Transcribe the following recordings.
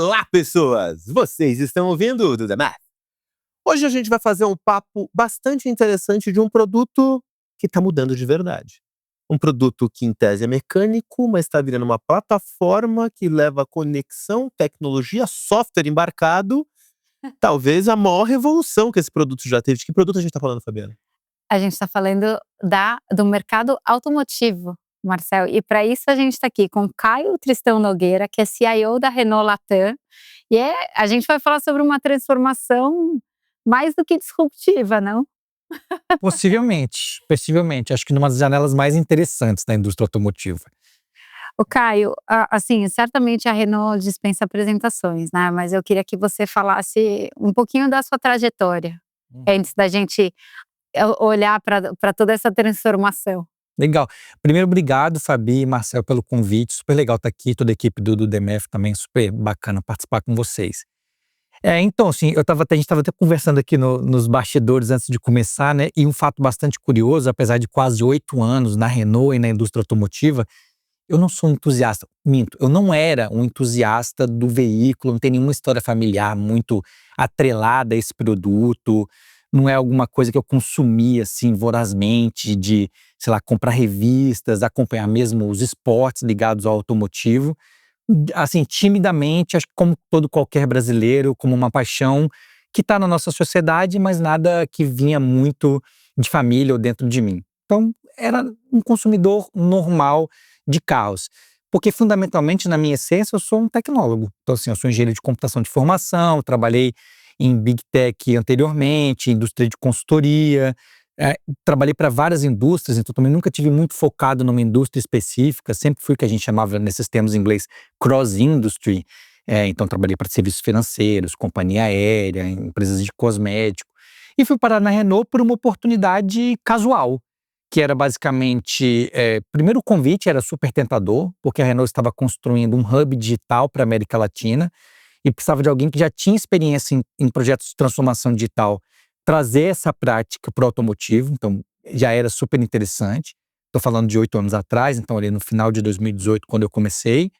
Olá, pessoas! Vocês estão ouvindo o Do The Math? Hoje a gente vai fazer um papo bastante interessante de um produto que está mudando de verdade. Um produto que em tese é mecânico, mas está virando uma plataforma que leva conexão, tecnologia, software embarcado. Talvez a maior revolução que esse produto já teve. De que produto a gente está falando, Fabiana? A gente está falando do mercado automotivo, Marcel. E para isso a gente está aqui com Caio Tristão Nogueira, que é CIO da Renault Latam. E a gente vai falar sobre uma transformação mais do que disruptiva, não? Possivelmente. Acho que numa das janelas mais interessantes da indústria automotiva. O Caio, assim, certamente a Renault dispensa apresentações, né? Mas eu queria que você falasse um pouquinho da sua trajetória, antes da gente olhar para toda essa transformação. Legal. Primeiro, obrigado, Fabi e Marcel, pelo convite. Super legal estar aqui, toda a equipe do DMF também, super bacana participar com vocês. Então, assim, a gente estava até conversando aqui nos bastidores antes de começar, né? E um fato bastante curioso, apesar de quase 8 anos na Renault e na indústria automotiva, eu não sou um entusiasta, minto, eu não era um entusiasta do veículo, não tem nenhuma história familiar muito atrelada a esse produto, não é alguma coisa que eu consumia assim vorazmente de, sei lá, comprar revistas, acompanhar mesmo os esportes ligados ao automotivo. Assim, timidamente, acho que como todo qualquer brasileiro, como uma paixão que está na nossa sociedade, mas nada que vinha muito de família ou dentro de mim. Então, era um consumidor normal de carros. Porque, fundamentalmente, na minha essência, eu sou um tecnólogo. Então, assim, eu sou engenheiro de computação de formação, trabalhei em Big Tech anteriormente, indústria de consultoria, trabalhei para várias indústrias, então também nunca tive muito focado numa indústria específica, sempre fui o que a gente chamava nesses termos em inglês cross-industry, então trabalhei para serviços financeiros, companhia aérea, empresas de cosmético, e fui parar na Renault por uma oportunidade casual, que era basicamente, primeiro o convite era super tentador, porque a Renault estava construindo um hub digital para a América Latina, e precisava de alguém que já tinha experiência em projetos de transformação digital, trazer essa prática para o automotivo, então já era super interessante. Estou falando de 8 anos atrás, então ali no final de 2018, quando eu comecei.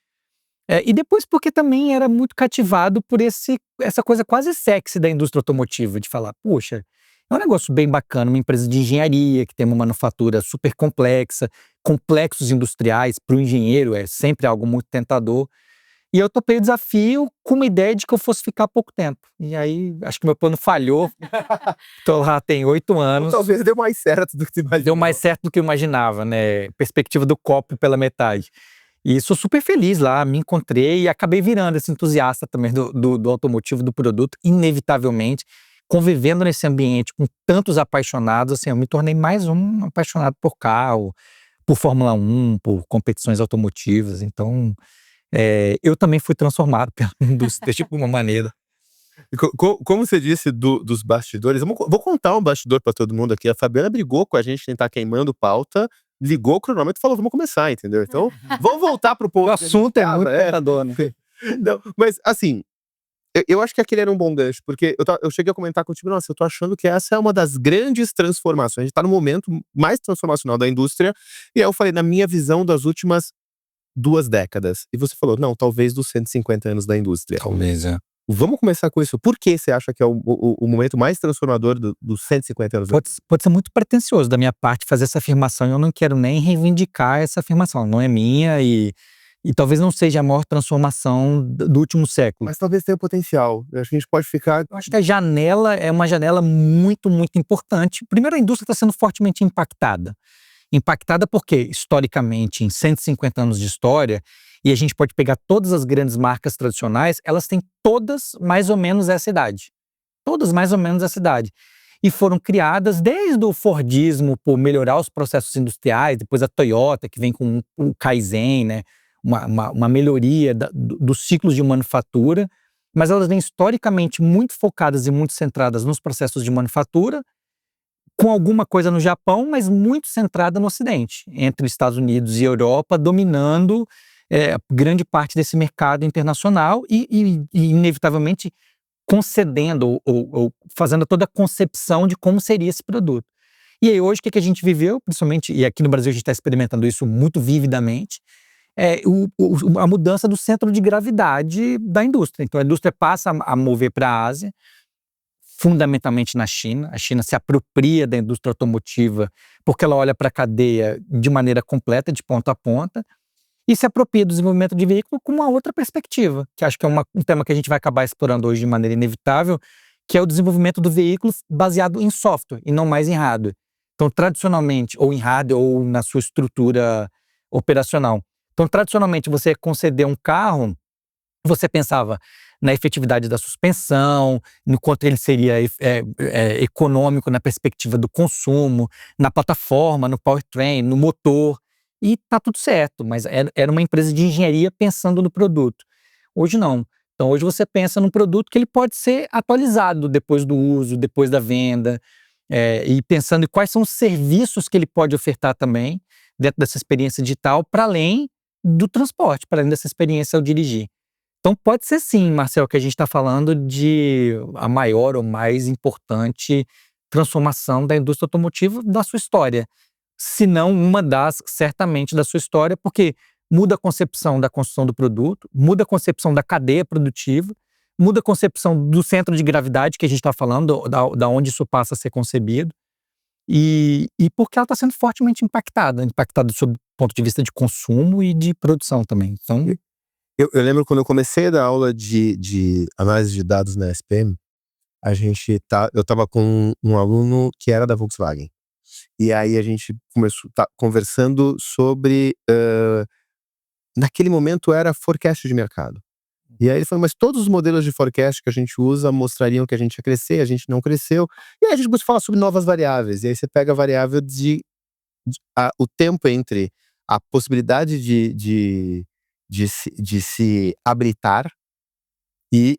E depois porque também era muito cativado por essa coisa quase sexy da indústria automotiva, de falar, puxa, é um negócio bem bacana, uma empresa de engenharia que tem uma manufatura super complexa, complexos industriais, para o engenheiro é sempre algo muito tentador. E eu topei o desafio com uma ideia de que eu fosse ficar pouco tempo. E aí, acho que meu plano falhou. Tô lá tem 8 anos. Ou talvez deu mais certo do que você imaginava. Deu mais certo do que eu imaginava, né? Perspectiva do copo pela metade. E sou super feliz lá, me encontrei e acabei virando esse entusiasta também do automotivo, do produto, inevitavelmente. Convivendo nesse ambiente com tantos apaixonados, assim, eu me tornei mais um apaixonado por carro, por Fórmula 1, por competições automotivas. Então, eu também fui transformado pela indústria, de uma maneira. Como você disse dos bastidores, vou contar um bastidor para todo mundo aqui. A Fabiana brigou com a gente, tentar queimando pauta, ligou o cronômetro e falou, vamos começar, entendeu? Então, vamos voltar pro ponto. O assunto é muito tentador, né? Não, mas, assim, eu acho que aquele era um bom gancho, porque eu cheguei a comentar contigo, nossa, eu tô achando que essa é uma das grandes transformações. A gente tá no momento mais transformacional da indústria, e aí eu falei, na minha visão das últimas 2 décadas. E você falou, não, talvez dos 150 anos da indústria. Talvez, Vamos começar com isso. Por que você acha que é o momento mais transformador dos 150 anos? Pode ser muito pretensioso da minha parte fazer essa afirmação, e eu não quero nem reivindicar essa afirmação. Não é minha e talvez não seja a maior transformação do último século. Mas talvez tenha potencial. Eu acho que a gente pode ficar... Eu acho que a janela é uma janela muito, muito importante. Primeiro, a indústria está sendo fortemente impactada. Impactada porque, historicamente, em 150 anos de história, e a gente pode pegar todas as grandes marcas tradicionais, elas têm todas mais ou menos essa idade. Todas mais ou menos essa idade. E foram criadas desde o Fordismo, por melhorar os processos industriais, depois a Toyota, que vem com o Kaizen, né? Uma melhoria dos ciclos de manufatura, mas elas vêm historicamente muito focadas e muito centradas nos processos de manufatura, com alguma coisa no Japão, mas muito centrada no Ocidente, entre Estados Unidos e Europa, dominando grande parte desse mercado internacional e inevitavelmente concedendo ou fazendo toda a concepção de como seria esse produto. E aí hoje o que a gente viveu, principalmente, e aqui no Brasil a gente está experimentando isso muito vividamente, a mudança do centro de gravidade da indústria. Então a indústria passa a mover para a Ásia, fundamentalmente na China. A China se apropria da indústria automotiva porque ela olha para a cadeia de maneira completa, de ponta a ponta, e se apropria do desenvolvimento de veículo com uma outra perspectiva, que acho que é um tema que a gente vai acabar explorando hoje de maneira inevitável, que é o desenvolvimento do veículo baseado em software e não mais em hardware. Então, tradicionalmente, ou em hardware ou na sua estrutura operacional. Então, tradicionalmente, você conceder um carro, você pensava na efetividade da suspensão, no quanto ele seria econômico na perspectiva do consumo, na plataforma, no powertrain, no motor, e tá tudo certo, mas era uma empresa de engenharia pensando no produto. Hoje não. Então hoje você pensa num produto que ele pode ser atualizado depois do uso, depois da venda, e pensando em quais são os serviços que ele pode ofertar também dentro dessa experiência digital, para além do transporte, para além dessa experiência ao dirigir. Então pode ser sim, Marcel, que a gente está falando de a maior ou mais importante transformação da indústria automotiva da sua história. Se não uma das, certamente, da sua história, porque muda a concepção da construção do produto, muda a concepção da cadeia produtiva, muda a concepção do centro de gravidade que a gente está falando, da onde isso passa a ser concebido, e porque ela está sendo fortemente impactada sob o ponto de vista de consumo e de produção também. Então, eu lembro quando eu comecei a dar aula de análise de dados na SPM, eu estava com um aluno que era da Volkswagen. E aí a gente começou conversando sobre, naquele momento era forecast de mercado. E aí ele falou, mas todos os modelos de forecast que a gente usa mostrariam que a gente ia crescer, a gente não cresceu. E aí a gente começou a falar sobre novas variáveis. E aí você pega a variável o tempo entre a possibilidade de se habilitar e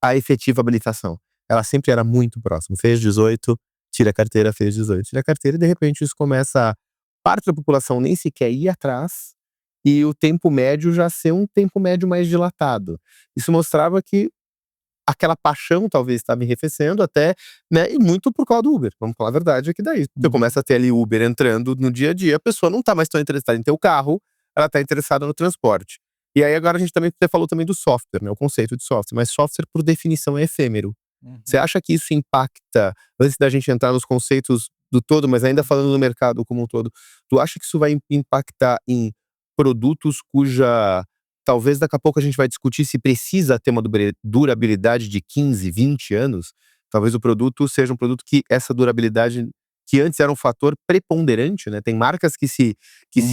a efetiva habilitação. Ela sempre era muito próxima. Fez 18, tira a carteira, fez 18, tira a carteira, e de repente isso começa, parte da população nem sequer ir atrás, e o tempo médio já ser um tempo médio mais dilatado. Isso mostrava que aquela paixão talvez estava enrefecendo até, né, e muito por causa do Uber. Vamos falar a verdade aqui daí. Você começa a ter ali Uber entrando no dia a dia, a pessoa não tá mais tão interessada em ter o carro, ela tá interessada no transporte. E aí agora você falou também do software, né, o conceito de software, mas software por definição é efêmero. Você acha que isso impacta, antes da gente entrar nos conceitos do todo, mas ainda falando do mercado como um todo, tu acha que isso vai impactar em produtos cuja, talvez daqui a pouco a gente vai discutir se precisa ter uma durabilidade de 15, 20 anos? Talvez o produto seja um produto que essa durabilidade, que antes era um fator preponderante, né? Tem marcas que se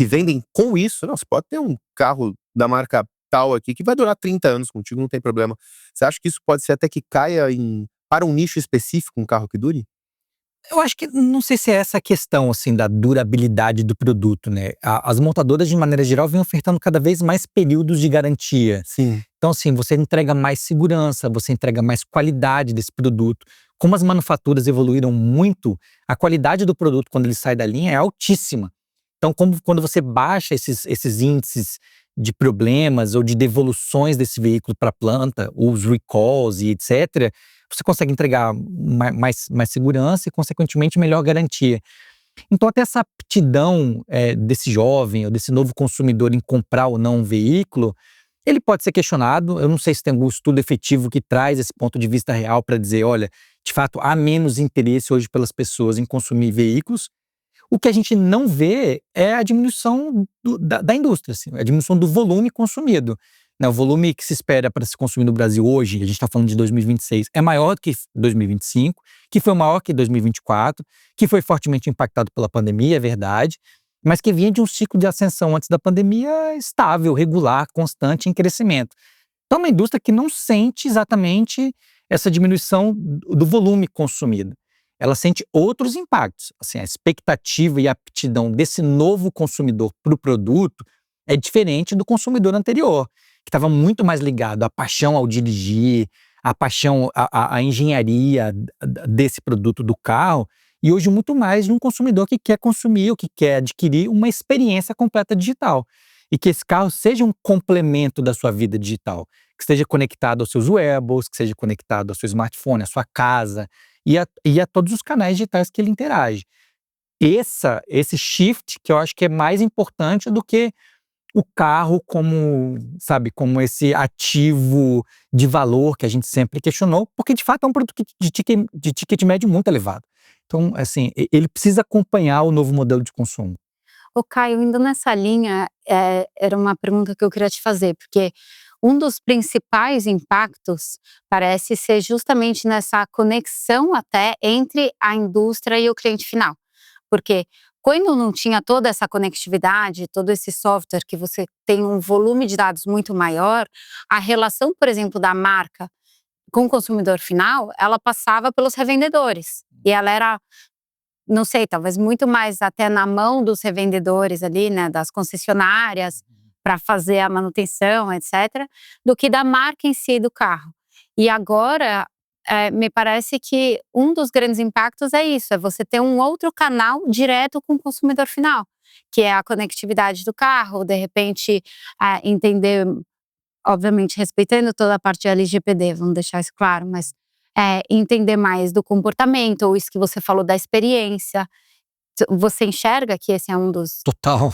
vendem com isso. Não, você pode ter um carro da marca tal aqui que vai durar 30 anos contigo, não tem problema. Você acha que isso pode ser até que caia para um nicho específico, um carro que dure? eu acho que, não sei se é essa a questão, assim, da durabilidade do produto, né? As montadoras, de maneira geral, vêm ofertando cada vez mais períodos de garantia. Sim. Então, assim, você entrega mais segurança, você entrega mais qualidade desse produto. Como as manufaturas evoluíram muito, a qualidade do produto, quando ele sai da linha, é altíssima. Então, quando você baixa esses índices de problemas ou de devoluções desse veículo para a planta, os recalls e etc., você consegue entregar mais segurança e, consequentemente, melhor garantia. Então, até essa aptidão desse jovem ou desse novo consumidor em comprar ou não um veículo, ele pode ser questionado. Eu não sei se tem algum estudo efetivo que traz esse ponto de vista real para dizer, olha, de fato, há menos interesse hoje pelas pessoas em consumir veículos. O que a gente não vê é a diminuição da indústria, assim, a diminuição do volume consumido. Né, o volume que se espera para se consumir no Brasil hoje, a gente está falando de 2026, é maior do que 2025, que foi maior que 2024, que foi fortemente impactado pela pandemia, é verdade, mas que vinha de um ciclo de ascensão antes da pandemia estável, regular, constante, em crescimento. Então é uma indústria que não sente exatamente essa diminuição do volume consumido. Ela sente outros impactos. Assim, a expectativa e a aptidão desse novo consumidor para o produto é diferente do consumidor anterior, que estava muito mais ligado à paixão ao dirigir, à paixão, à engenharia desse produto do carro, e hoje muito mais de um consumidor que quer consumir ou que quer adquirir uma experiência completa digital. E que esse carro seja um complemento da sua vida digital, que esteja conectado aos seus wearables, que seja conectado ao seu smartphone, à sua casa e a todos os canais digitais que ele interage. Esse shift que eu acho que é mais importante do que o carro como, sabe, como esse ativo de valor que a gente sempre questionou, porque de fato é um produto de ticket médio muito elevado. Então, assim, ele precisa acompanhar o novo modelo de consumo. Ô Caio, indo nessa linha, era uma pergunta que eu queria te fazer, porque um dos principais impactos parece ser justamente nessa conexão até entre a indústria e o cliente final. Porque quando não tinha toda essa conectividade, todo esse software que você tem um volume de dados muito maior, a relação, por exemplo, da marca com o consumidor final, ela passava pelos revendedores. E ela era, não sei, talvez muito mais até na mão dos revendedores ali, né, das concessionárias, para fazer a manutenção, etc., do que da marca em si do carro. E agora, me parece que um dos grandes impactos é isso, é você ter um outro canal direto com o consumidor final, que é a conectividade do carro, de repente, entender, obviamente respeitando toda a parte de LGPD, vamos deixar isso claro, mas entender mais do comportamento, ou isso que você falou da experiência. Você enxerga que esse é um dos... Total.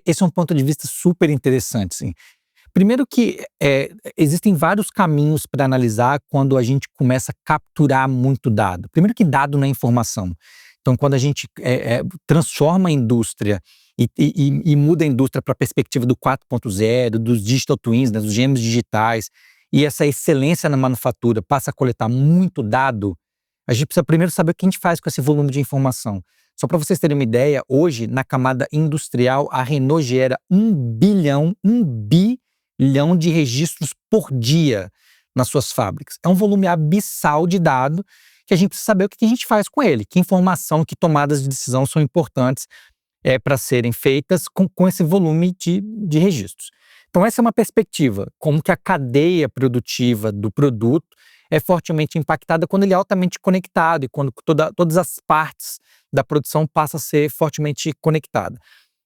Esse é um ponto de vista super interessante, sim. Primeiro que existem vários caminhos para analisar quando a gente começa a capturar muito dado. Primeiro que dado não é informação. Então, quando a gente transforma a indústria e muda a indústria para a perspectiva do 4.0, dos digital twins, né, dos gêmeos digitais, e essa excelência na manufatura passa a coletar muito dado, a gente precisa primeiro saber o que a gente faz com esse volume de informação. Só para vocês terem uma ideia, hoje, na camada industrial, a Renault gera 1 bilhão de registros por dia nas suas fábricas. É um volume abissal de dado que a gente precisa saber o que a gente faz com ele, que informação, que tomadas de decisão são importantes para serem feitas com esse volume de registros. Então essa é uma perspectiva, como que a cadeia produtiva do produto é fortemente impactada quando ele é altamente conectado e quando todas as partes da produção passam a ser fortemente conectadas.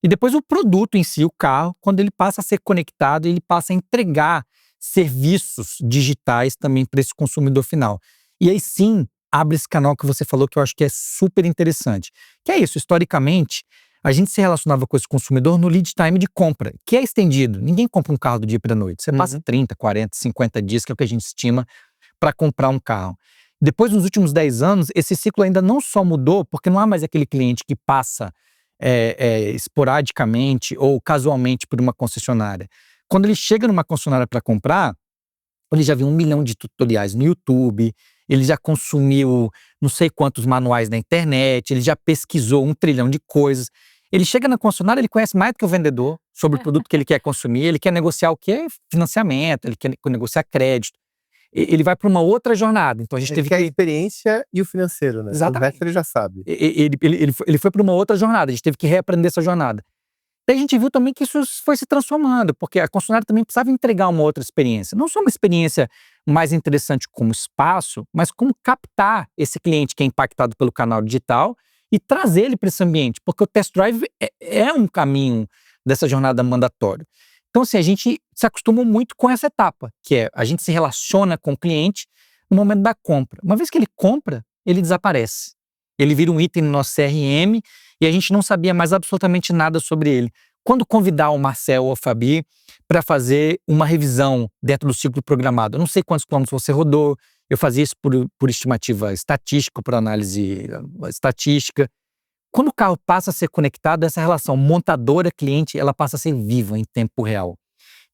E depois o produto em si, o carro, quando ele passa a ser conectado, ele passa a entregar serviços digitais também para esse consumidor final. E aí sim, abre esse canal que você falou que eu acho que é super interessante. Que é isso, historicamente, a gente se relacionava com esse consumidor no lead time de compra, que é estendido. Ninguém compra um carro do dia para a noite. Você passa 30, 40, 50 dias, que é o que a gente estima, para comprar um carro. Depois, nos últimos 10 anos, esse ciclo ainda não só mudou, porque não há mais aquele cliente que passa esporadicamente ou casualmente por uma concessionária. Quando ele chega numa concessionária para comprar, ele já viu 1 milhão de tutoriais no YouTube, ele já consumiu não sei quantos manuais na internet, ele já pesquisou 1 trilhão de coisas. Ele chega na concessionária, ele conhece mais do que o vendedor sobre o produto que ele quer consumir, ele quer negociar o que é financiamento, ele quer negociar crédito. Ele vai para uma outra jornada. Então a gente teve que a experiência e o financeiro, né? Exatamente. O resto ele já sabe. Ele foi para uma outra jornada, a gente teve que reaprender essa jornada. Daí a gente viu também que isso foi se transformando, porque a concessionária também precisava entregar uma outra experiência. Não só uma experiência mais interessante como espaço, mas como captar esse cliente que é impactado pelo canal digital e trazer ele para esse ambiente, porque o test drive é um caminho dessa jornada mandatória. Então, assim, a gente se acostuma muito com essa etapa, que é a gente se relaciona com o cliente no momento da compra. Uma vez que ele compra, ele desaparece. Ele vira um item no nosso CRM e a gente não sabia mais absolutamente nada sobre ele. Quando convidar o Marcel ou a Fabi para fazer uma revisão dentro do ciclo programado, eu não sei quantos quilômetros você rodou, eu fazia isso por estimativa estatística, por análise estatística. Quando o carro passa a ser conectado, essa relação montadora-cliente, ela passa a ser viva em tempo real.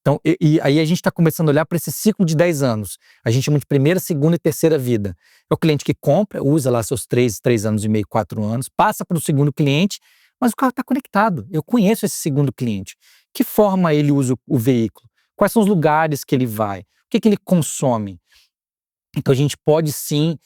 Então, e aí a gente está começando a olhar para esse ciclo de 10 anos. A gente chama de primeira, segunda e terceira vida. É o cliente que compra, usa lá seus 3 anos e meio, 4 anos, passa para o segundo cliente, mas o carro está conectado. Eu conheço esse segundo cliente. Que forma ele usa o veículo? Quais são os lugares que ele vai? O que ele consome? Então a gente pode sim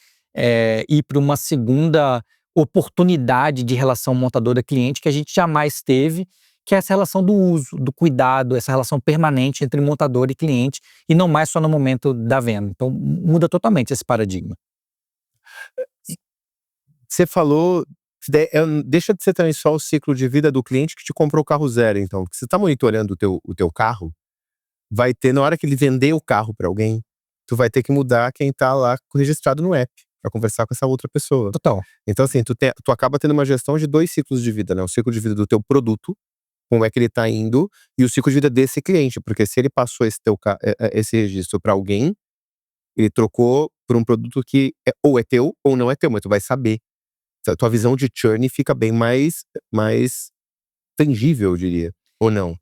ir para uma segunda oportunidade de relação montadora-cliente que a gente jamais teve, que é essa relação do uso, do cuidado, essa relação permanente entre montador e cliente, e não mais só no momento da venda. Então muda totalmente esse paradigma. Você falou, deixa de ser também só o ciclo de vida do cliente que te comprou o carro zero, então. Porque você está monitorando o teu carro, vai ter, na hora que ele vender o carro para alguém, tu vai ter que mudar quem está lá registrado no app, para conversar com essa outra pessoa. Total. Então assim, tu acaba tendo uma gestão de 2 ciclos de vida, né? O ciclo de vida do teu produto, como é que ele tá indo e o ciclo de vida desse cliente, porque se ele passou esse registro para alguém, ele trocou por um produto que ou é teu ou não é teu, mas tu vai saber. A tua visão de churn fica bem mais tangível, eu diria, ou não?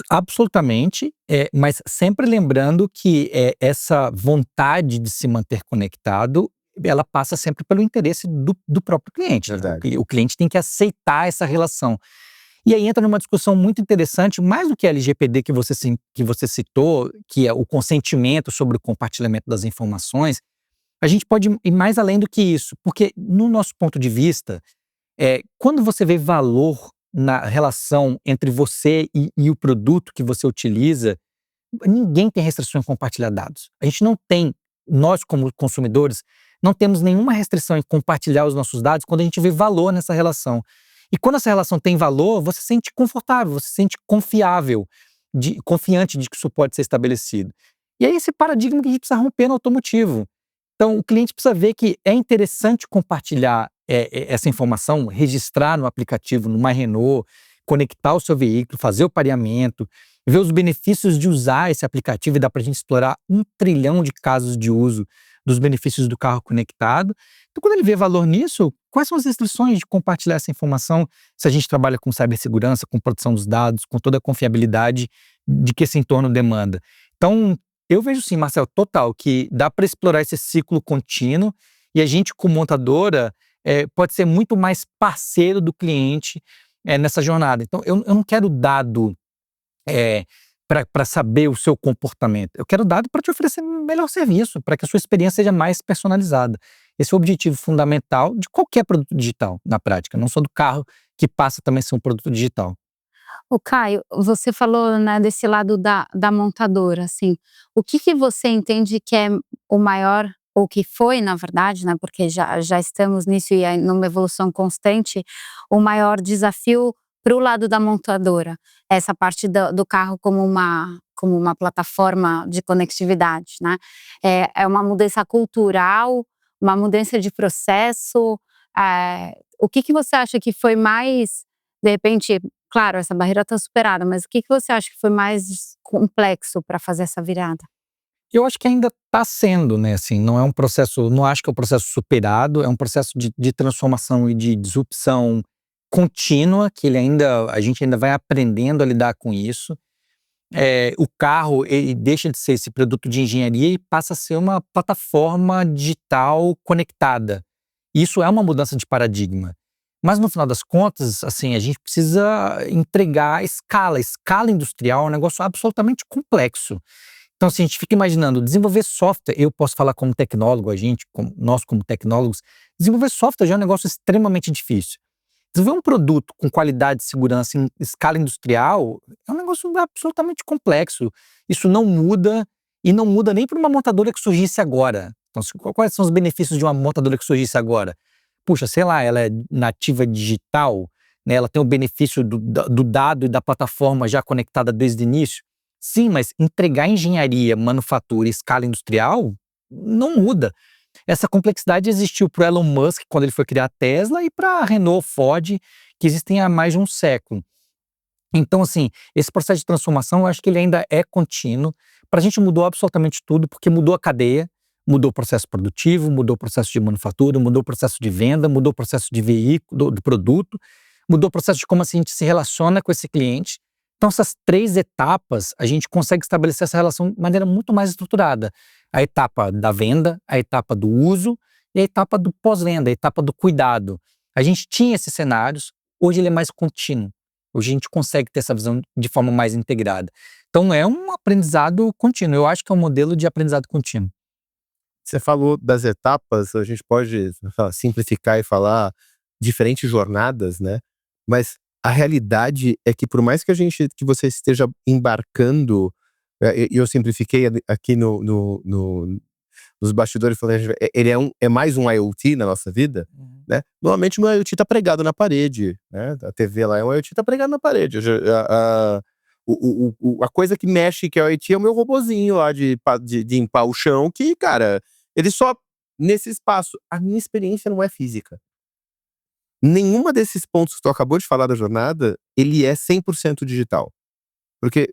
Absolutamente, mas sempre lembrando que essa vontade de se manter conectado, ela passa sempre pelo interesse do próprio cliente, né? Verdade. O cliente tem que aceitar essa relação. E aí entra numa discussão muito interessante, mais do que a LGPD que você citou, que é o consentimento sobre o compartilhamento das informações, a gente pode ir mais além do que isso, porque no nosso ponto de vista, quando você vê valor na relação entre você e o produto que você utiliza, ninguém tem restrição em compartilhar dados. A gente não tem, nós como consumidores, não temos nenhuma restrição em compartilhar os nossos dados quando a gente vê valor nessa relação. E quando essa relação tem valor, você se sente confortável, você se sente confiante de que isso pode ser estabelecido. E é esse paradigma que a gente precisa romper no automotivo. Então, o cliente precisa ver que é interessante compartilhar essa informação, registrar no aplicativo, numa Renault, conectar o seu veículo, fazer o pareamento, ver os benefícios de usar esse aplicativo, e dá para a gente explorar 1 trilhão de casos de uso dos benefícios do carro conectado. Então, quando ele vê valor nisso, quais são as restrições de compartilhar essa informação se a gente trabalha com cibersegurança, com proteção dos dados, com toda a confiabilidade de que esse entorno demanda? Então, eu vejo sim, Marcel, total, que dá para explorar esse ciclo contínuo e a gente, como montadora, pode ser muito mais parceiro do cliente nessa jornada. Então, eu não quero dado para saber o seu comportamento. Eu quero dado para te oferecer melhor serviço, para que a sua experiência seja mais personalizada. Esse é o objetivo fundamental de qualquer produto digital, na prática, não só do carro, que passa também a ser um produto digital. O Caio, você falou, né, desse lado da montadora, assim, o que você entende que é o maior, ou que foi, na verdade, né, porque já estamos nisso e numa evolução constante, o maior desafio para o lado da montadora? Essa parte do carro como uma plataforma de conectividade, né? É uma mudança cultural, uma mudança de processo. O que você acha que foi mais, de repente, claro, essa barreira está superada, mas o que você acha que foi mais complexo para fazer essa virada? Eu acho que ainda está sendo, né, assim, não é um processo, não acho que é um processo superado, é um processo de transformação e de disrupção contínua, que a gente ainda vai aprendendo a lidar com isso. O carro, ele deixa de ser esse produto de engenharia e passa a ser uma plataforma digital conectada. Isso é uma mudança de paradigma. Mas no final das contas, assim, a gente precisa entregar a escala. A escala industrial é um negócio absolutamente complexo. Então, assim, a gente fica imaginando, desenvolver software, eu posso falar como tecnólogo, nós como tecnólogos, desenvolver software já é um negócio extremamente difícil. Desenvolver um produto com qualidade e segurança em escala industrial é um negócio absolutamente complexo. Isso não muda, e não muda nem para uma montadora que surgisse agora. Então, quais são os benefícios de uma montadora que surgisse agora? Puxa, sei lá, ela é nativa digital, né? Ela tem o benefício do dado e da plataforma já conectada desde o início. Sim, mas entregar engenharia, manufatura e escala industrial não muda. Essa complexidade existiu para o Elon Musk quando ele foi criar a Tesla e para a Renault, Ford, que existem há mais de um século. Então, assim, esse processo de transformação, eu acho que ele ainda é contínuo. Para a gente mudou absolutamente tudo, porque mudou a cadeia, mudou o processo produtivo, mudou o processo de manufatura, mudou o processo de venda, mudou o processo de veículo, do produto, mudou o processo de como a gente se relaciona com esse cliente. Então, essas 3 etapas, a gente consegue estabelecer essa relação de maneira muito mais estruturada. A etapa da venda, a etapa do uso e a etapa do pós-venda, a etapa do cuidado. A gente tinha esses cenários, hoje ele é mais contínuo. Hoje a gente consegue ter essa visão de forma mais integrada. Então, é um aprendizado contínuo. Eu acho que é um modelo de aprendizado contínuo. Você falou das etapas, a gente pode simplificar e falar diferentes jornadas, né? Mas a realidade é que por mais que você esteja embarcando, e eu simplifiquei aqui nos bastidores, falando, ele é mais um IoT na nossa vida, né? Normalmente o IoT está pregado na parede, né? A TV lá o IoT está pregado na parede. A coisa que mexe, que é o IoT, é o meu robozinho lá de limpar o chão, que, cara, ele só nesse espaço. A minha experiência não é física. nenhuma desses pontos que tu acabou de falar da jornada, ele é 100% digital. Porque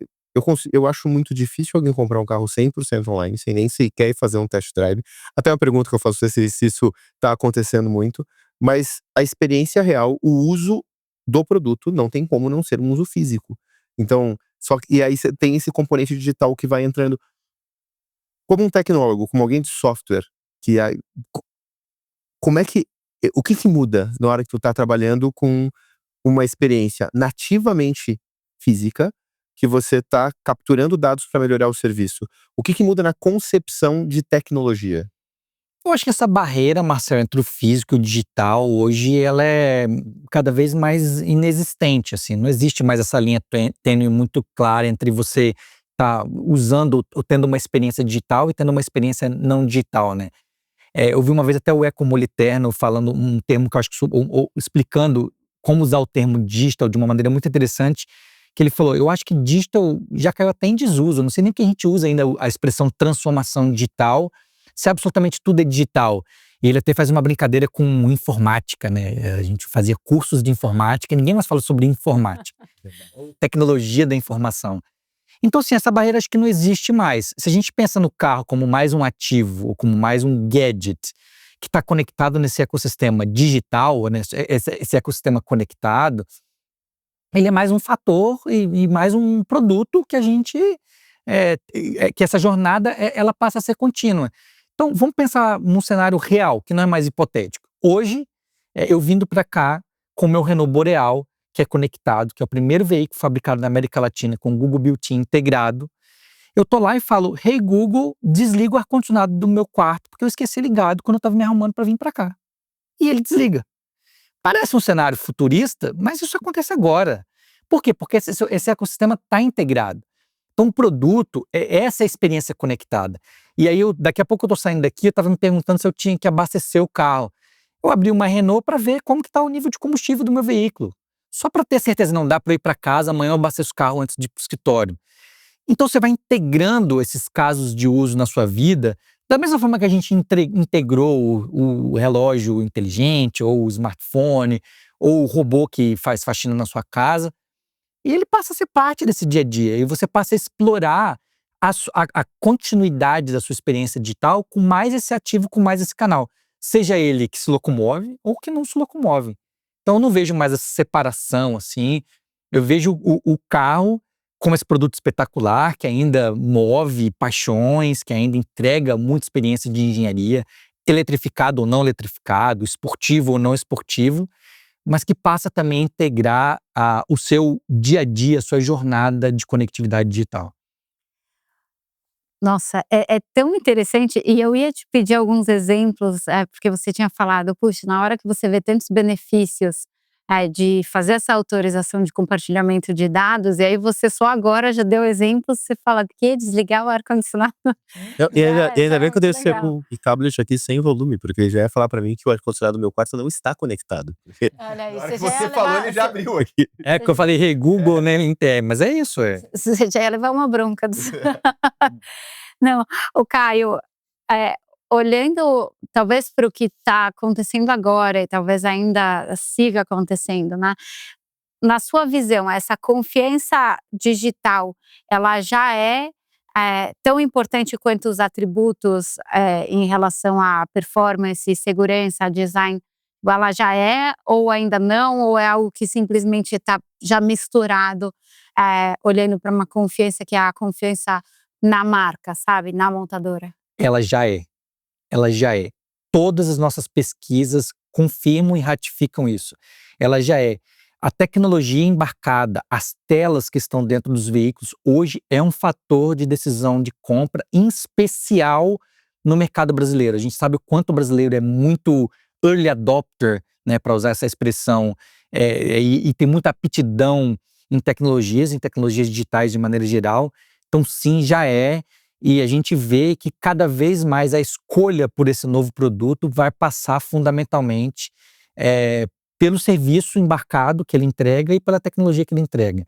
eu acho muito difícil alguém comprar um carro 100% online, sem nem sequer fazer um test drive. Até uma pergunta que eu faço se isso tá acontecendo muito. Mas a experiência real, o uso do produto, não tem como não ser um uso físico. Então, e aí você tem esse componente digital que vai entrando. Como um tecnólogo, como alguém de software, como é que, o que muda na hora que tu tá trabalhando com uma experiência nativamente física, que você tá capturando dados para melhorar o serviço? O que muda na concepção de tecnologia? Eu acho que essa barreira, Marcelo, entre o físico e o digital, hoje ela é cada vez mais inexistente, assim. Não existe mais essa linha tênue muito clara entre você tá usando ou tendo uma experiência digital e tendo uma experiência não digital, né? Eu vi uma vez até o Eco Moliterno falando um termo que eu acho que ou explicando como usar o termo digital de uma maneira muito interessante, que ele falou: eu acho que digital já caiu até em desuso, não sei nem que a gente usa ainda a expressão transformação digital, se absolutamente tudo é digital. E ele até faz uma brincadeira com informática, né? A gente fazia cursos de informática e ninguém mais fala sobre informática. Tecnologia da informação. Então, assim, essa barreira acho que não existe mais. Se a gente pensa no carro como mais um ativo, ou como mais um gadget, que está conectado nesse ecossistema digital, né, esse ecossistema conectado, ele é mais um fator e mais um produto que a gente, que essa jornada, ela passa a ser contínua. Então, vamos pensar num cenário real, que não é mais hipotético. Hoje, eu vindo para cá com o meu Renault Boreal, que é conectado, que é o primeiro veículo fabricado na América Latina com o Google Built-in integrado. Eu tô lá e falo: "Hey Google, desliga o ar-condicionado do meu quarto, porque eu esqueci ligado quando eu estava me arrumando para vir para cá." E ele desliga. Parece um cenário futurista, mas isso acontece agora. Por quê? Porque esse ecossistema está integrado. Então, o produto é essa experiência conectada. E aí, daqui a pouco eu tô saindo daqui, eu estava me perguntando se eu tinha que abastecer o carro. Eu abri uma Renault para ver como que está o nível de combustível do meu veículo. Só para ter certeza, não dá para eu ir para casa, amanhã eu abasteço o carro antes de ir para o escritório. Então você vai integrando esses casos de uso na sua vida, da mesma forma que a gente integrou o relógio inteligente, ou o smartphone, ou o robô que faz faxina na sua casa, e ele passa a ser parte desse dia a dia, e você passa a explorar a continuidade da sua experiência digital com mais esse ativo, com mais esse canal. Seja ele que se locomove ou que não se locomove. Então eu não vejo mais essa separação assim. Eu vejo o carro como esse produto espetacular que ainda move paixões, que ainda entrega muita experiência de engenharia, eletrificado ou não eletrificado, esportivo ou não esportivo, mas que passa também a integrar o seu dia a dia, a sua jornada de conectividade digital. Nossa, é tão interessante, e eu ia te pedir alguns exemplos, porque você tinha falado, puxa, na hora que você vê tantos benefícios, de fazer essa autorização de compartilhamento de dados, e aí você só agora já deu exemplos, você fala que desligar o ar-condicionado. E ainda bem que eu dei muito legal. o tablet aqui sem volume, porque ele já ia falar pra mim que o ar-condicionado do meu quarto não está conectado. Porque Olha aí, na hora que você já você ia falou, levar- ele já abriu aqui. É porque eu falei "Hey Google", né? Mas é isso, Você já ia levar uma bronca. Não, o Caio, eh, olhando talvez para o que está acontecendo agora e talvez ainda siga acontecendo, né, na sua visão, essa confiança digital, ela já tão importante quanto os atributos, em relação à performance, segurança, design, ela já é ou ainda não, ou é algo que simplesmente está já misturado, olhando para uma confiança que é a confiança na marca, sabe, na montadora? ela já é. Ela já é. Todas as nossas pesquisas confirmam e ratificam isso. Ela já é. A tecnologia embarcada, as telas que estão dentro dos veículos, hoje é um fator de decisão de compra, em especial no mercado brasileiro. A gente sabe o quanto o brasileiro é muito early adopter, né, para usar essa expressão, e tem muita aptidão em tecnologias digitais de maneira geral. Então, sim, já é. E a gente vê que cada vez mais a escolha por esse novo produto vai passar fundamentalmente pelo serviço embarcado que ele entrega e pela tecnologia que ele entrega.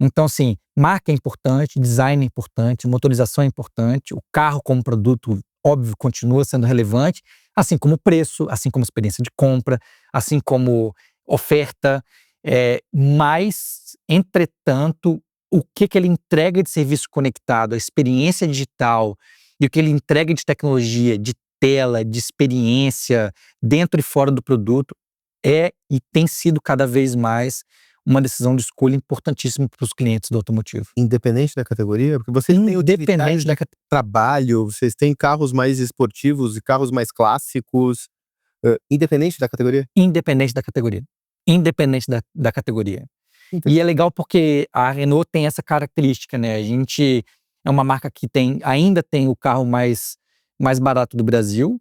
Então, assim, marca é importante, design é importante, motorização é importante, o carro como produto, óbvio, continua sendo relevante, assim como o preço, assim como a experiência de compra, assim como oferta, mas, entretanto, o que ele entrega de serviço conectado, a experiência digital e o que ele entrega de tecnologia, de tela, de experiência dentro e fora do produto e tem sido cada vez mais uma decisão de escolha importantíssima para os clientes do automotivo. Independente da categoria? Porque vocês têm utilitários de trabalho, vocês têm carros mais esportivos e carros mais clássicos, independente da categoria? Independente da categoria. Independente da categoria. E é legal porque a Renault tem essa característica, né? A gente é uma marca que ainda tem o carro mais barato do Brasil,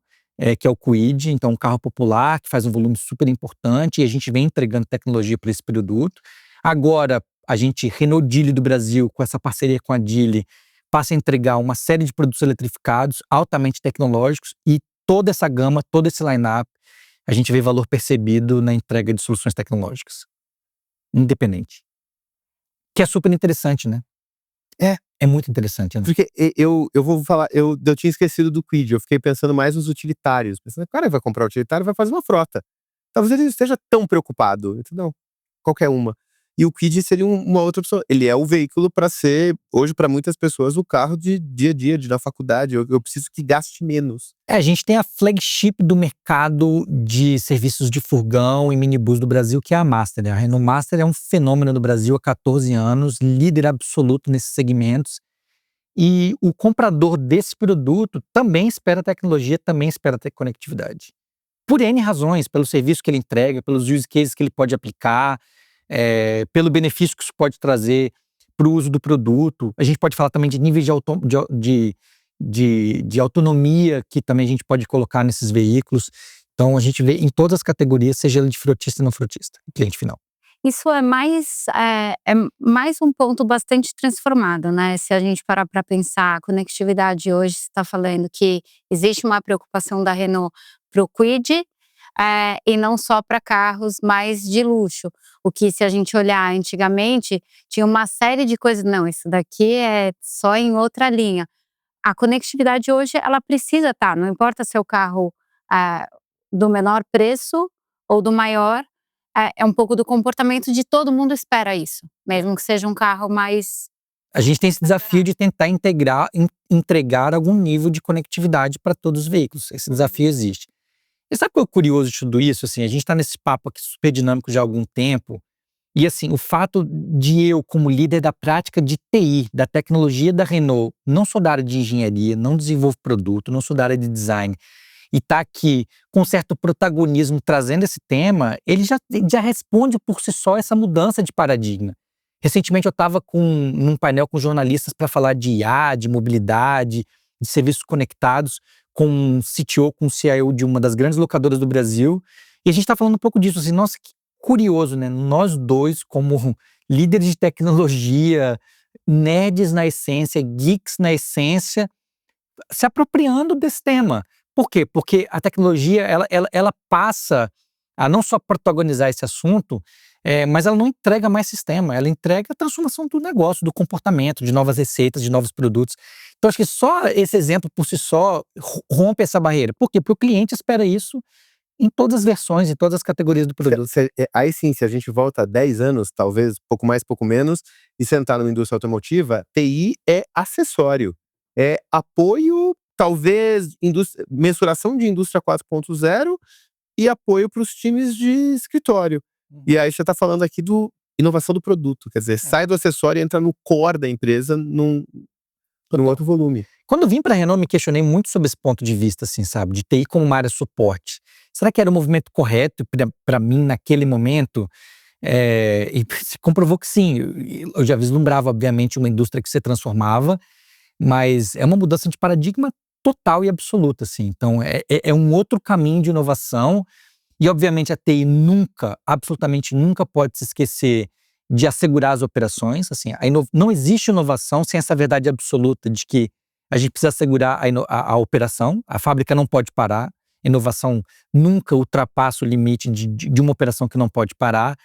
que é o Kwid, então um carro popular que faz um volume super importante e a gente vem entregando tecnologia para esse produto. Agora, a gente, Renault Geely do Brasil, com essa parceria com a Geely, passa a entregar uma série de produtos eletrificados altamente tecnológicos e toda essa gama, todo esse line-up, a gente vê valor percebido na entrega de soluções tecnológicas. Independente. Que é super interessante, né? É muito interessante, né? Porque eu vou falar, eu tinha esquecido do Kwid, eu fiquei pensando mais nos utilitários. Pensando, cara, vai comprar utilitário, vai fazer uma frota. Talvez ele não esteja tão preocupado. Então, não, qualquer uma. E o Kwid seria uma outra opção. Ele é o veículo para ser, hoje, para muitas pessoas, o carro de dia a dia, de ir na faculdade. Eu preciso que gaste menos. A gente tem a flagship do mercado de serviços de furgão e minibus do Brasil, que é a Master. A Renault Master é um fenômeno no Brasil há 14 anos, líder absoluto nesses segmentos. E o comprador desse produto também espera tecnologia, também espera ter conectividade. Por N razões, pelo serviço que ele entrega, pelos use cases que ele pode aplicar, pelo benefício que isso pode trazer para o uso do produto. A gente pode falar também de níveis de autonomia que também a gente pode colocar nesses veículos. Então, a gente vê em todas as categorias, seja ele de frotista ou não frotista, cliente final. Isso é mais um ponto bastante transformado, né? Se a gente parar para pensar, a conectividade hoje, você está falando que existe uma preocupação da Renault para o Kwid, e não só para carros mais de luxo. O que, se a gente olhar antigamente, tinha uma série de coisas. Não, isso daqui é só em outra linha. A conectividade hoje, ela precisa estar, não importa se é o carro do menor preço ou do maior, é um pouco do comportamento de todo mundo espera isso, mesmo que seja um carro mais... A gente tem esse desafio de tentar entregar algum nível de conectividade para todos os veículos. Esse desafio existe. E sabe o que é curioso de tudo isso? Assim, a gente está nesse papo aqui super dinâmico já há algum tempo. E assim, o fato de eu, como líder da prática de TI, da tecnologia da Renault, não sou da área de engenharia, não desenvolvo produto, não sou da área de design, e tá aqui com certo protagonismo trazendo esse tema, ele já responde por si só essa mudança de paradigma. Recentemente eu estava num painel com jornalistas para falar de IA, de mobilidade, de serviços conectados, com um CTO, com um CIO de uma das grandes locadoras do Brasil, e a gente está falando um pouco disso, assim, nossa, que curioso, né? Nós dois, como líderes de tecnologia, nerds na essência, geeks na essência, se apropriando desse tema. Por quê? Porque a tecnologia, ela passa a não só protagonizar esse assunto, mas ela não entrega mais sistema, ela entrega a transformação do negócio, do comportamento, de novas receitas, de novos produtos. Então, acho que só esse exemplo por si só rompe essa barreira. Por quê? Porque o cliente espera isso em todas as versões, em todas as categorias do produto. Aí sim, se a gente volta 10 anos, talvez, pouco mais, pouco menos, e sentar numa indústria automotiva, TI é acessório. É apoio, talvez, mensuração de indústria 4.0 e apoio para os times de escritório. E aí você está falando aqui do inovação do produto, quer dizer, sai do acessório e entra no core da empresa num outro volume. Quando eu vim para a Renault, me questionei muito sobre esse ponto de vista, assim, sabe, de TI como uma área de suporte. Será que era o movimento correto para mim naquele momento? E se comprovou que sim. Eu já vislumbrava, obviamente, uma indústria que se transformava, mas é uma mudança de paradigma total e absoluta, assim. Então, é um outro caminho de inovação e, obviamente, a TI nunca, absolutamente nunca pode se esquecer de assegurar as operações. Assim, não existe inovação sem essa verdade absoluta de que a gente precisa assegurar a operação, a fábrica não pode parar, inovação nunca ultrapassa o limite de uma operação que não pode parar.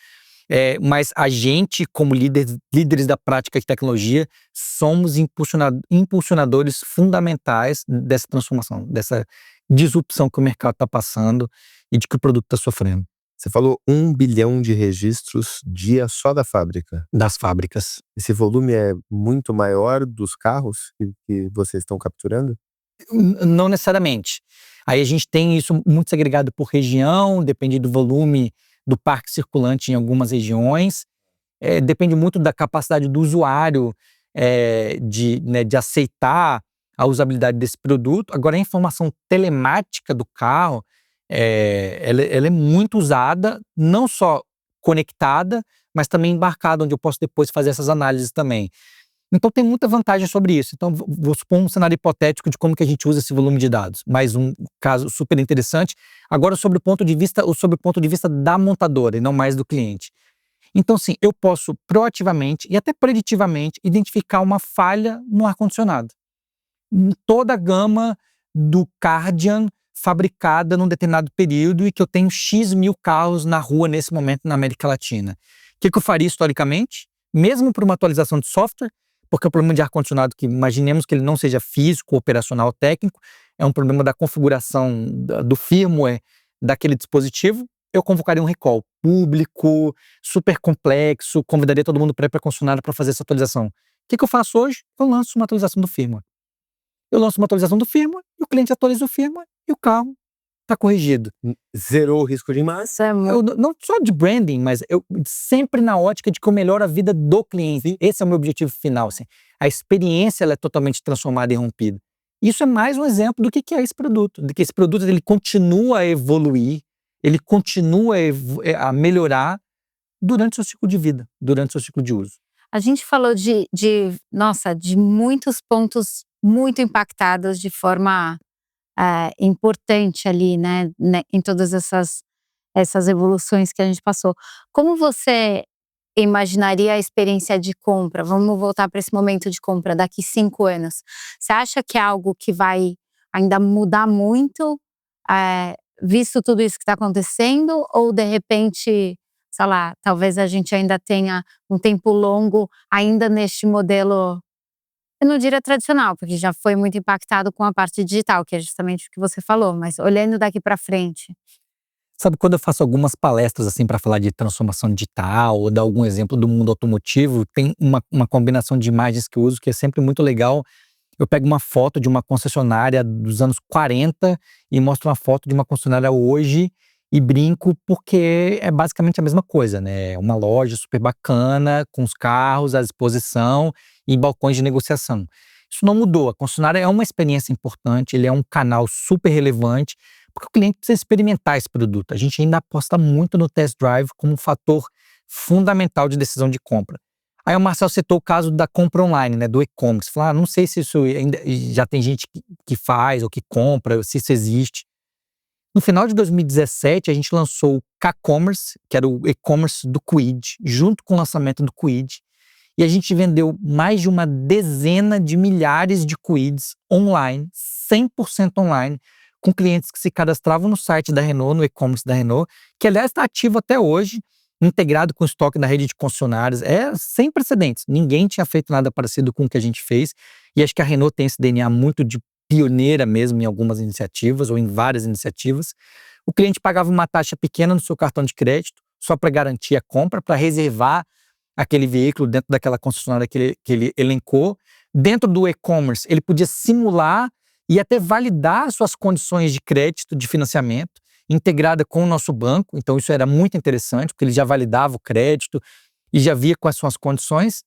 Mas a gente, como líderes da prática de tecnologia, somos impulsionadores fundamentais dessa transformação, dessa disrupção que o mercado está passando e de que o produto está sofrendo. Você falou 1 bilhão de registros dia só da fábrica. Das fábricas. Esse volume é muito maior dos carros que vocês estão capturando? Não necessariamente. Aí a gente tem isso muito segregado por região, depende do volume do parque circulante em algumas regiões, depende muito da capacidade do usuário de aceitar a usabilidade desse produto. Agora, a informação telemática do carro, ela é muito usada, não só conectada, mas também embarcada, onde eu posso depois fazer essas análises também. Então tem muita vantagem sobre isso. Então vou supor um cenário hipotético de como que a gente usa esse volume de dados. Mais um caso super interessante. Agora sobre o ponto de vista da montadora e não mais do cliente. Então sim, eu posso proativamente e até preditivamente identificar uma falha no ar-condicionado. Em toda a gama do Kardian fabricada num determinado período e que eu tenho X mil carros na rua nesse momento na América Latina. O que eu faria historicamente? Mesmo por uma atualização de software, porque o problema de ar-condicionado, que imaginemos que ele não seja físico, operacional, técnico, é um problema da configuração do firmware daquele dispositivo, eu convocaria um recall público, super complexo, convidaria todo mundo para ir para a concessionária para fazer essa atualização. O que eu faço hoje? Eu lanço uma atualização do firmware. Eu lanço uma atualização do firmware, e o cliente atualiza o firmware, e o carro está corrigido. Zerou o risco de massa. Não só de branding, mas eu sempre na ótica de que eu melhoro a vida do cliente. Sim. Esse é o meu objetivo final. Assim. A experiência ela é totalmente transformada e rompida. Isso é mais um exemplo do que é esse produto. De que esse produto ele continua a evoluir, ele continua a melhorar durante o seu ciclo de vida, durante o seu ciclo de uso. A gente falou de muitos pontos muito impactados de forma importante ali, né, em todas essas evoluções que a gente passou. Como você imaginaria a experiência de compra? Vamos voltar para esse momento de compra daqui 5 anos. Você acha que é algo que vai ainda mudar muito, visto tudo isso que está acontecendo? Ou de repente, sei lá, talvez a gente ainda tenha um tempo longo ainda neste modelo, eu não diria tradicional, porque já foi muito impactado com a parte digital, que é justamente o que você falou, mas olhando daqui para frente. Sabe, quando eu faço algumas palestras assim para falar de transformação digital ou dar algum exemplo do mundo automotivo, tem uma combinação de imagens que eu uso que é sempre muito legal. Eu pego uma foto de uma concessionária dos anos 40 e mostro uma foto de uma concessionária hoje e brinco porque é basicamente a mesma coisa, né? Uma loja super bacana, com os carros à disposição e balcões de negociação. Isso não mudou. A concessionária é uma experiência importante, ele é um canal super relevante, porque o cliente precisa experimentar esse produto. A gente ainda aposta muito no test drive como um fator fundamental de decisão de compra. Aí o Marcel citou o caso da compra online, né, do e-commerce. Falou, não sei se isso ainda já tem gente que faz ou que compra, se isso existe. No final de 2017, a gente lançou o K-Commerce, que era o e-commerce do Kwid, junto com o lançamento do Kwid. E a gente vendeu mais de uma dezena de milhares de Kwids online, 100% online, com clientes que se cadastravam no site da Renault, no e-commerce da Renault, que aliás está ativo até hoje, integrado com o estoque da rede de concessionárias. É sem precedentes. Ninguém tinha feito nada parecido com o que a gente fez. E acho que a Renault tem esse DNA muito de pioneira mesmo em algumas iniciativas ou em várias iniciativas. O cliente pagava uma taxa pequena no seu cartão de crédito, só para garantir a compra, para reservar aquele veículo dentro daquela concessionária que ele elencou. Dentro do e-commerce, ele podia simular e até validar suas condições de crédito, de financiamento, integrada com o nosso banco. Então isso era muito interessante, porque ele já validava o crédito e já via quais são as condições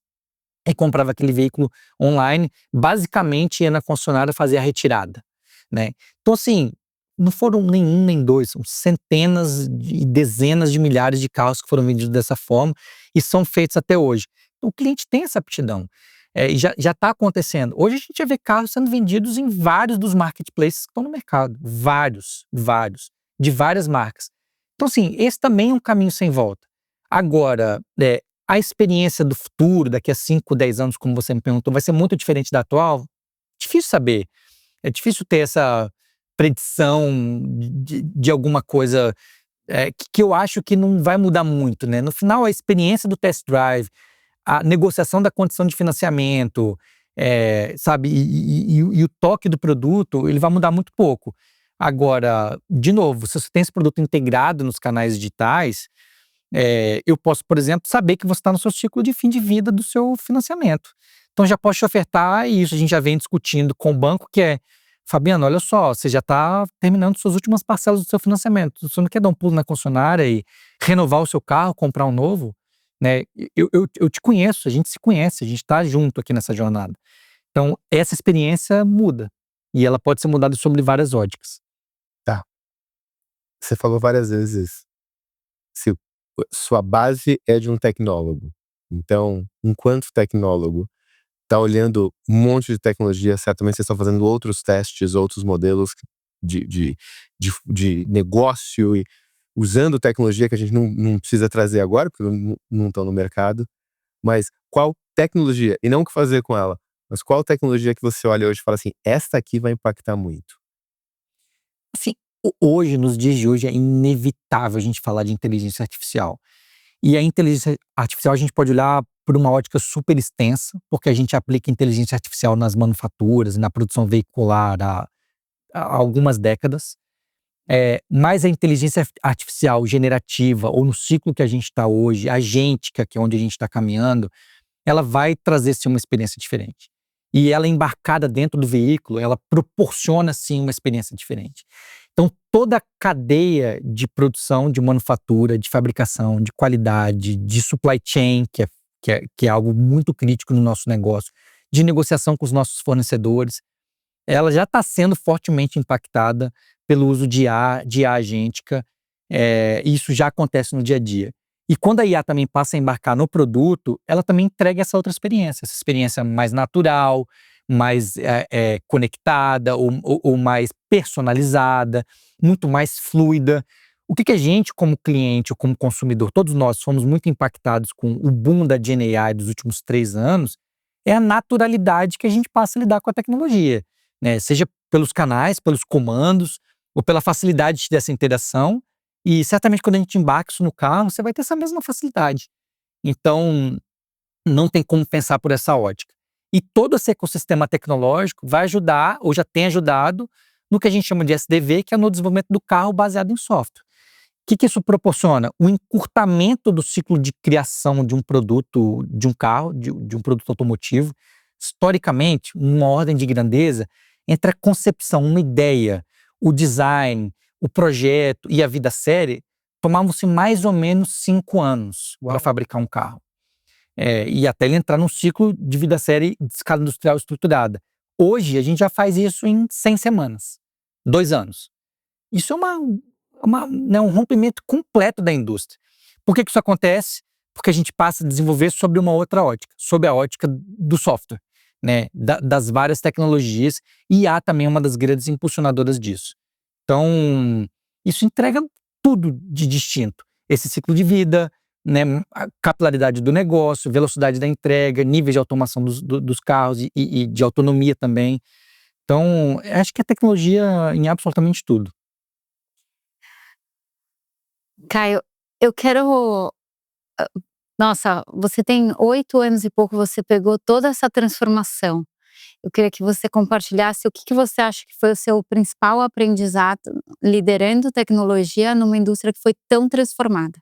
e comprava aquele veículo online, basicamente ia na concessionária fazer a retirada, né? Então assim, não foram nem um nem dois, são centenas e dezenas de milhares de carros que foram vendidos dessa forma e são feitos até hoje. Então, o cliente tem essa aptidão. E já está acontecendo. Hoje a gente já vê carros sendo vendidos em vários dos marketplaces que estão no mercado. Vários, de várias marcas. Então assim, esse também é um caminho sem volta. Agora, a experiência do futuro, daqui a 5, 10 anos, como você me perguntou, vai ser muito diferente da atual? Difícil saber. É difícil ter essa predição de alguma coisa que eu acho que não vai mudar muito, né? No final, a experiência do test drive, a negociação da condição de financiamento, sabe? E o toque do produto, ele vai mudar muito pouco. Agora, de novo, se você tem esse produto integrado nos canais digitais, eu posso, por exemplo, saber que você está no seu ciclo de fim de vida do seu financiamento. Então, já posso te ofertar, e isso a gente já vem discutindo com o banco, que é, Fabiano, olha só, você já está terminando suas últimas parcelas do seu financiamento. Você não quer dar um pulo na concessionária e renovar o seu carro, comprar um novo? Né? Eu te conheço, a gente se conhece, a gente está junto aqui nessa jornada. Então, essa experiência muda. E ela pode ser mudada sobre várias óticas. Tá. Você falou várias vezes, se sua base é de um tecnólogo. Então, enquanto tecnólogo, tá olhando um monte de tecnologia, certamente vocês estão fazendo outros testes, outros modelos de negócio e usando tecnologia que a gente não precisa trazer agora, porque não estão no mercado. Mas qual tecnologia, e não o que fazer com ela, mas qual tecnologia que você olha hoje e fala assim, esta aqui vai impactar muito? Assim, hoje, nos dias de hoje, é inevitável a gente falar de inteligência artificial. E a inteligência artificial a gente pode olhar por uma ótica super extensa, porque a gente aplica inteligência artificial nas manufaturas e na produção veicular há algumas décadas. Mas a inteligência artificial generativa, ou no ciclo que a gente está hoje, agêntica, que é onde a gente está caminhando, ela vai trazer sim uma experiência diferente. E ela embarcada dentro do veículo, ela proporciona sim uma experiência diferente. Então, toda a cadeia de produção, de manufatura, de fabricação, de qualidade, de supply chain, que é algo muito crítico no nosso negócio, de negociação com os nossos fornecedores, ela já está sendo fortemente impactada pelo uso de IA agêntica. Isso já acontece no dia a dia. E quando a IA também passa a embarcar no produto, ela também entrega essa outra experiência, essa experiência mais natural, mais conectada ou mais personalizada, muito mais fluida. O que a gente, como cliente ou como consumidor, todos nós fomos muito impactados com o boom da GenAI dos últimos 3 anos, é a naturalidade que a gente passa a lidar com a tecnologia, né? Seja pelos canais, pelos comandos, ou pela facilidade dessa interação. E certamente quando a gente embarca isso no carro, você vai ter essa mesma facilidade. Então, não tem como pensar por essa ótica. E todo esse ecossistema tecnológico vai ajudar, ou já tem ajudado, no que a gente chama de SDV, que é no desenvolvimento do carro baseado em software. O que isso proporciona? O encurtamento do ciclo de criação de um produto, de um carro, de um produto automotivo. Historicamente, uma ordem de grandeza entre a concepção, uma ideia, o design, o projeto e a vida séria, tomavam-se mais ou menos 5 anos para fabricar um carro. E até ele entrar num ciclo de vida séria de escala industrial estruturada. Hoje, a gente já faz isso em 100 semanas, 2 anos. Isso é um rompimento completo da indústria. Por que isso acontece? Porque a gente passa a desenvolver sobre uma outra ótica, sobre a ótica do software, né? Das várias tecnologias, e IA também é uma das grandes impulsionadoras disso. Então, isso entrega tudo de distinto. Esse ciclo de vida, né, a capilaridade do negócio, velocidade da entrega, níveis de automação dos carros e de autonomia também. Então, acho que a tecnologia em absolutamente tudo. Caio, eu quero... Nossa, você tem 8 anos e pouco, você pegou toda essa transformação. Eu queria que você compartilhasse o que você acha que foi o seu principal aprendizado liderando tecnologia numa indústria que foi tão transformada.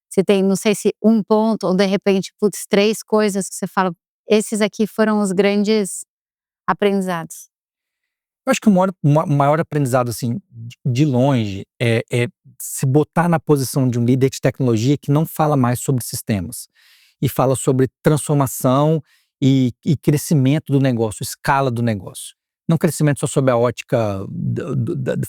Você tem, não sei se um ponto, ou de repente, 3 coisas que você fala, esses aqui foram os grandes aprendizados. Eu acho que o maior aprendizado, assim, de longe, é se botar na posição de um líder de tecnologia que não fala mais sobre sistemas e fala sobre transformação e crescimento do negócio, escala do negócio. Não crescimento só sobre a ótica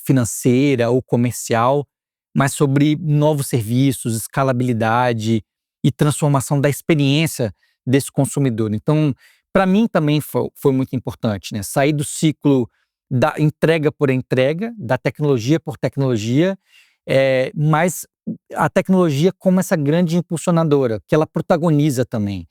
financeira ou comercial, mas sobre novos serviços, escalabilidade e transformação da experiência desse consumidor. Então, para mim também foi muito importante, né? Sair do ciclo da entrega por entrega, da tecnologia por tecnologia, mas a tecnologia como essa grande impulsionadora, que ela protagoniza também.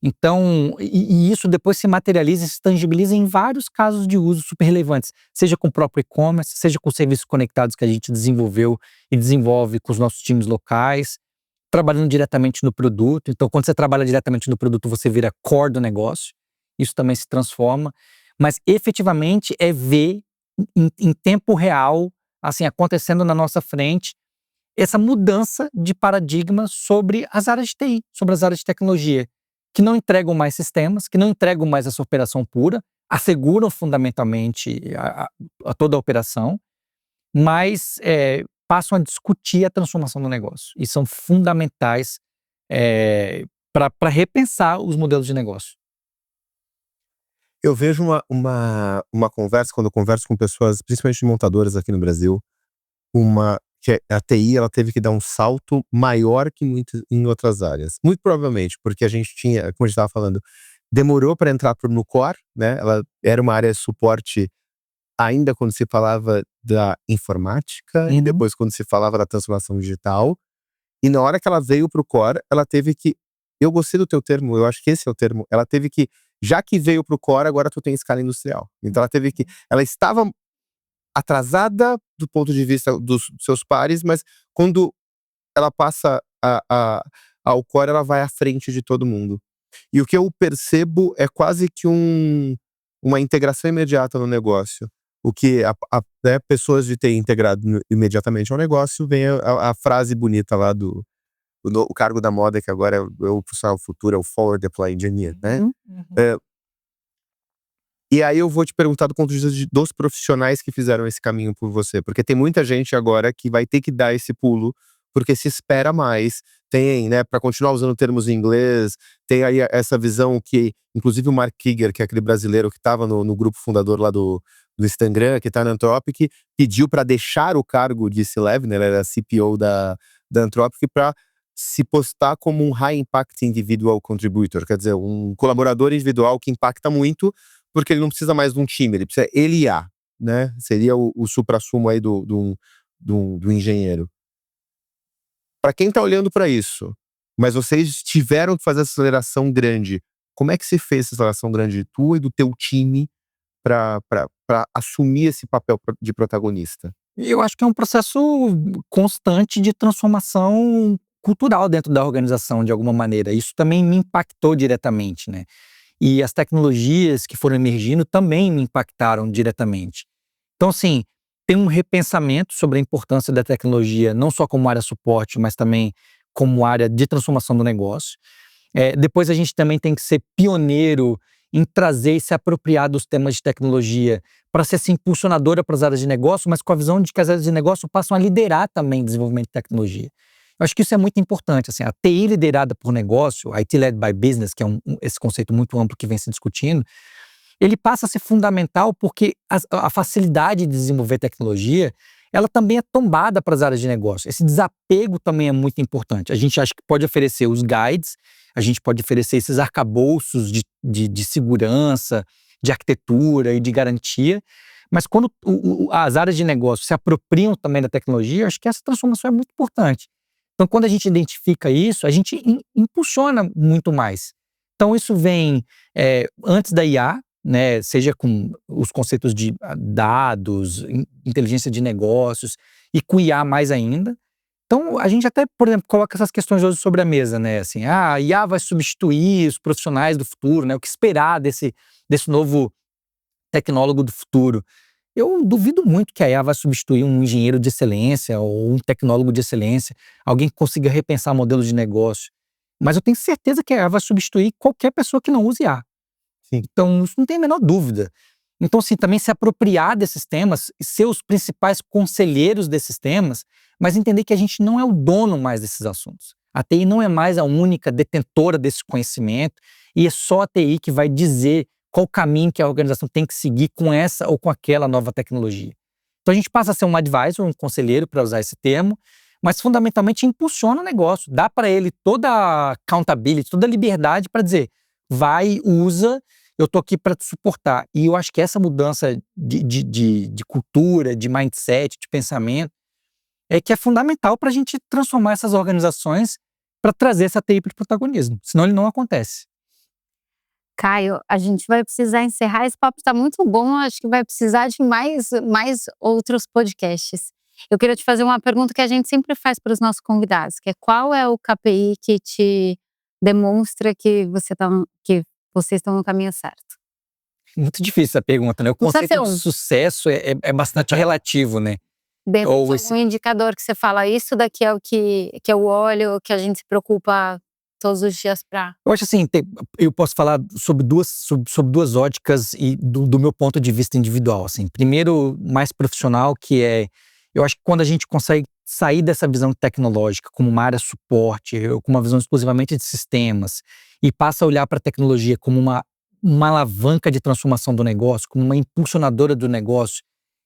Então, e isso depois se materializa e se tangibiliza em vários casos de uso super relevantes, seja com o próprio e-commerce, seja com serviços conectados que a gente desenvolveu e desenvolve com os nossos times locais, trabalhando diretamente no produto. Então, quando você trabalha diretamente no produto, você vira core do negócio, isso também se transforma, mas efetivamente é ver em tempo real assim, acontecendo na nossa frente, essa mudança de paradigma sobre as áreas de TI, sobre as áreas de tecnologia, que não entregam mais sistemas, que não entregam mais essa operação pura, asseguram fundamentalmente a toda a operação, mas passam a discutir a transformação do negócio. E são fundamentais para repensar os modelos de negócio. Eu vejo uma conversa, quando eu converso com pessoas, principalmente de montadoras aqui no Brasil, que a TI ela teve que dar um salto maior que em outras áreas. Muito provavelmente, porque a gente tinha, como a gente estava falando, demorou para entrar no core, né? Ela era uma área de suporte ainda quando se falava da informática e depois quando se falava da transformação digital. E na hora que ela veio para o core, ela teve que... Eu gostei do teu termo, eu acho que esse é o termo. Ela teve que... Já que veio para o core, agora tu tem escala industrial. Então ela teve que... Ela estava atrasada do ponto de vista dos seus pares, mas quando ela passa ao core, ela vai à frente de todo mundo. E o que eu percebo é quase que uma integração imediata no negócio. O que né, pessoas de TI integrado imediatamente ao negócio, vem a frase bonita lá o cargo da moda, que agora é o futuro, é o Forward Deploy Engineer, né? E aí eu vou te perguntar do ponto de vista dos profissionais que fizeram esse caminho por você, porque tem muita gente agora que vai ter que dar esse pulo, porque se espera mais, tem, né, para continuar usando termos em inglês, tem aí essa visão que, inclusive o Mark Kiger, que é aquele brasileiro que estava no grupo fundador lá do Instagram, que está na Anthropic, pediu para deixar o cargo de C-Level, né, ele era CPO da Anthropic, para se postar como um High Impact Individual Contributor, quer dizer, um colaborador individual que impacta muito, porque ele não precisa mais de um time, ele precisa né? Seria o suprassumo aí do engenheiro. Para quem tá olhando para isso, mas vocês tiveram que fazer essa aceleração grande, como é que você fez essa aceleração grande tua e do teu time para assumir esse papel de protagonista? Eu acho que é um processo constante de transformação cultural dentro da organização, de alguma maneira. Isso também me impactou diretamente, né? E as tecnologias que foram emergindo também me impactaram diretamente. Então, assim, tem um repensamento sobre a importância da tecnologia, não só como área de suporte, mas também como área de transformação do negócio. Depois a gente também tem que ser pioneiro em trazer e se apropriar dos temas de tecnologia para ser assim, impulsionadora para as áreas de negócio, mas com a visão de que as áreas de negócio passam a liderar também o desenvolvimento de tecnologia. Eu acho que isso é muito importante, assim, a TI liderada por negócio, IT led by business, que é esse conceito muito amplo que vem se discutindo, ele passa a ser fundamental porque a facilidade de desenvolver tecnologia, ela também é tombada para as áreas de negócio. Esse desapego também é muito importante. A gente acha que pode oferecer os guides, a gente pode oferecer esses arcabouços de segurança, de arquitetura e de garantia, mas quando as áreas de negócio se apropriam também da tecnologia, acho que essa transformação é muito importante. Então, quando a gente identifica isso, a gente impulsiona muito mais. Então, isso vem antes da IA, né, seja com os conceitos de dados, inteligência de negócios, e com IA mais ainda. Então, a gente até, por exemplo, coloca essas questões hoje sobre a mesa, né? Assim, a IA vai substituir os profissionais do futuro, né? O que esperar desse novo tecnólogo do futuro? Eu duvido muito que a IA vai substituir um engenheiro de excelência ou um tecnólogo de excelência, alguém que consiga repensar modelos de negócio. Mas eu tenho certeza que a IA vai substituir qualquer pessoa que não use IA. Sim. Então, isso não tem a menor dúvida. Então, assim, também se apropriar desses temas, ser os principais conselheiros desses temas, mas entender que a gente não é o dono mais desses assuntos. A TI não é mais a única detentora desse conhecimento e é só a TI que vai dizer qual o caminho que a organização tem que seguir com essa ou com aquela nova tecnologia. Então a gente passa a ser um advisor, um conselheiro, para usar esse termo, mas fundamentalmente impulsiona o negócio, dá para ele toda a accountability, toda a liberdade para dizer, vai, usa, eu estou aqui para te suportar. E eu acho que essa mudança de cultura, de mindset, de pensamento, é que é fundamental para a gente transformar essas organizações para trazer essa TI para o protagonismo, senão ele não acontece. Caio, a gente vai precisar encerrar, esse papo está muito bom, acho que vai precisar de mais outros podcasts. Eu queria te fazer uma pergunta que a gente sempre faz para os nossos convidados, que é qual é o KPI que te demonstra que vocês estão no caminho certo? Muito difícil essa pergunta, né? O Não precisa conceito ser de sucesso é bastante relativo, né? De Ou repente, esse- um indicador que você fala, isso daqui é o que eu olho, que a gente se preocupa todos os dias para. Eu acho assim, eu posso falar sobre duas óticas e do meu ponto de vista individual. Assim. Primeiro, mais profissional, que é, eu acho que quando a gente consegue sair dessa visão tecnológica como uma área suporte, com uma visão exclusivamente de sistemas, e passa a olhar para a tecnologia como uma alavanca de transformação do negócio, como uma impulsionadora do negócio,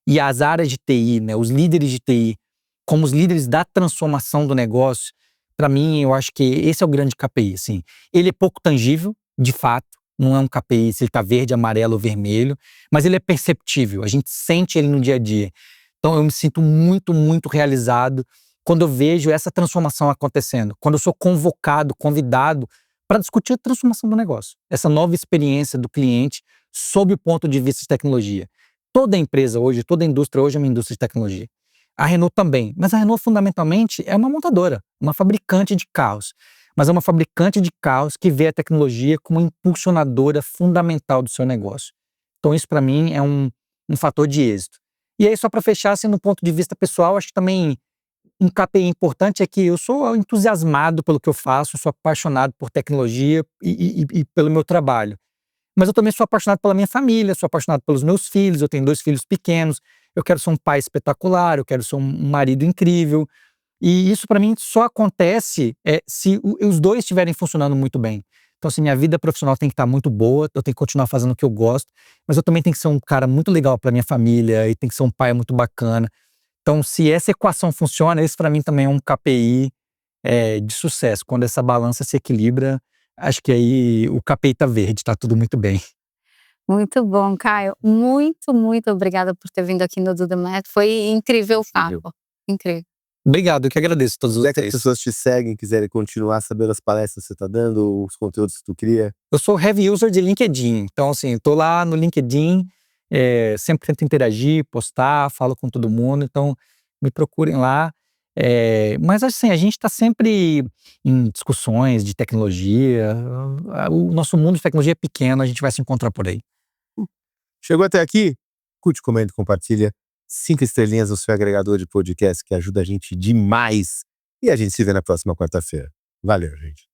e as áreas de TI, né, os líderes de TI, como os líderes da transformação do negócio, para mim, eu acho que esse é o grande KPI, assim. Ele é pouco tangível, de fato, não é um KPI se ele está verde, amarelo ou vermelho, mas ele é perceptível, a gente sente ele no dia a dia. Então eu me sinto muito, muito realizado quando eu vejo essa transformação acontecendo, quando eu sou convidado para discutir a transformação do negócio, essa nova experiência do cliente sob o ponto de vista de tecnologia. Toda empresa hoje, toda indústria hoje é uma indústria de tecnologia. A Renault também, mas a Renault fundamentalmente é uma montadora, uma fabricante de carros, mas é uma fabricante de carros que vê a tecnologia como uma impulsionadora fundamental do seu negócio. Então isso para mim é um fator de êxito. E aí só para fechar, assim, no ponto de vista pessoal, acho que também um KPI importante é que eu sou entusiasmado pelo que eu faço, eu sou apaixonado por tecnologia e pelo meu trabalho. Mas eu também sou apaixonado pela minha família, sou apaixonado pelos meus filhos, eu tenho 2 filhos pequenos, eu quero ser um pai espetacular, eu quero ser um marido incrível. E isso para mim só acontece se os dois estiverem funcionando muito bem. Então assim, minha vida profissional tem que estar muito boa, eu tenho que continuar fazendo o que eu gosto, mas eu também tenho que ser um cara muito legal para minha família e tem que ser um pai muito bacana. Então se essa equação funciona, esse para mim também é um KPI de sucesso. Quando essa balança se equilibra, acho que aí o KPI tá verde, tá tudo muito bem. Muito bom, Caio. Muito, muito obrigada por ter vindo aqui no Do The Math. Foi incrível o papo. Incrível. Obrigado, eu que agradeço a todos Onde é que as vocês. pessoas te seguem, quiserem continuar sabendo as palestras que você está dando, os conteúdos que tu cria? Eu sou heavy user de LinkedIn, então assim, tô lá no LinkedIn, sempre tento interagir, postar, falo com todo mundo, então me procurem lá. Mas assim, a gente está sempre em discussões de tecnologia, o nosso mundo de tecnologia é pequeno, a gente vai se encontrar por aí. Chegou até aqui? Curte, comenta, compartilha. 5 estrelinhas no seu agregador de podcast que ajuda a gente demais. E a gente se vê na próxima quarta-feira. Valeu, gente.